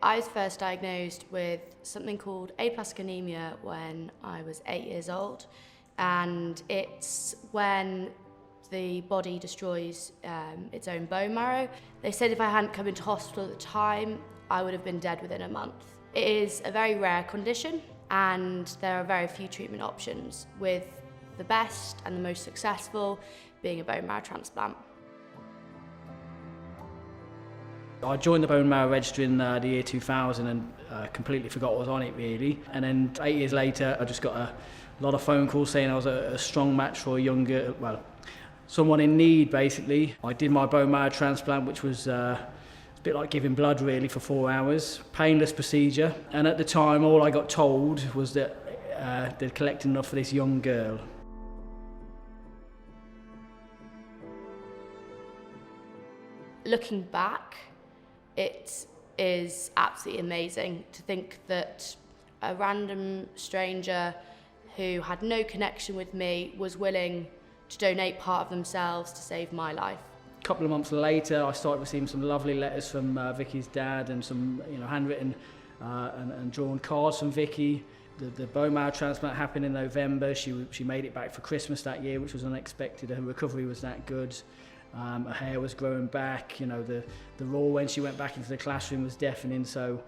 I was first diagnosed with something called aplastic anemia when I was 8 years old, and it's when the body destroys its own bone marrow. They said if I hadn't come into hospital at the time, I would have been dead within a month. It is a very rare condition, and there are very few treatment options, with the best and the most successful being a bone marrow transplant. I joined the bone marrow register in the year 2000 and completely forgot what was on it really. And then 8 years later, I just got a lot of phone calls saying I was a strong match for a younger, well, someone in need basically. I did my bone marrow transplant, which was a bit like giving blood really for 4 hours. Painless procedure. And at the time, all I got told was that they'd collected enough for this young girl. Looking back, it is absolutely amazing to think that a random stranger who had no connection with me was willing to donate part of themselves to save my life. A couple of months later, I started receiving some lovely letters from Vicky's dad and some handwritten and drawn cards from Vicky. The bone marrow transplant happened in November. She made it back for Christmas that year, which was unexpected. Her recovery was that good. Her hair was growing back, the roar when she went back into the classroom was deafening. So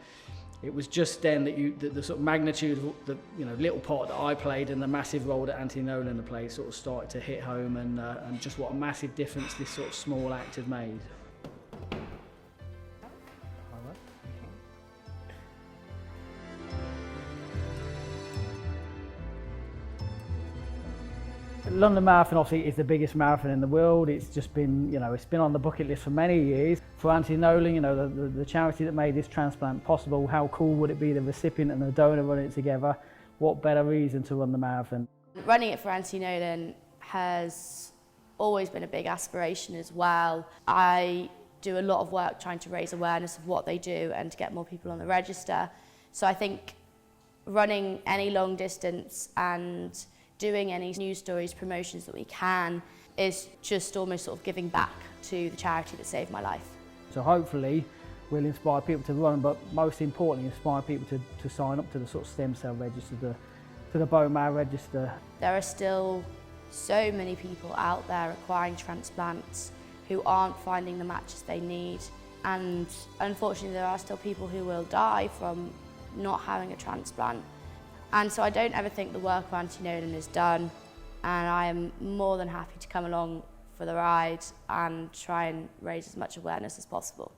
it was just then that the sort of magnitude of the little part that I played and the massive role that Anthony Nolan played sort of started to hit home, and just what a massive difference this sort of small act had made. London Marathon obviously is the biggest marathon in the world. It's just been, it's been on the bucket list for many years. For Anthony Nolan, the charity that made this transplant possible, how cool would it be the recipient and the donor running it together? What better reason to run the marathon? Running it for Anthony Nolan has always been a big aspiration as well. I do a lot of work trying to raise awareness of what they do and to get more people on the register. So I think running any long distance and doing any news stories, promotions that we can is just almost sort of giving back to the charity that saved my life. So hopefully we'll inspire people to run, but most importantly inspire people to sign up to the sort of stem cell register, to the bone marrow register. There are still so many people out there requiring transplants who aren't finding the matches they need, and unfortunately there are still people who will die from not having a transplant. And so I don't ever think the work of Anthony Nolan is done, and I am more than happy to come along for the ride and try and raise as much awareness as possible.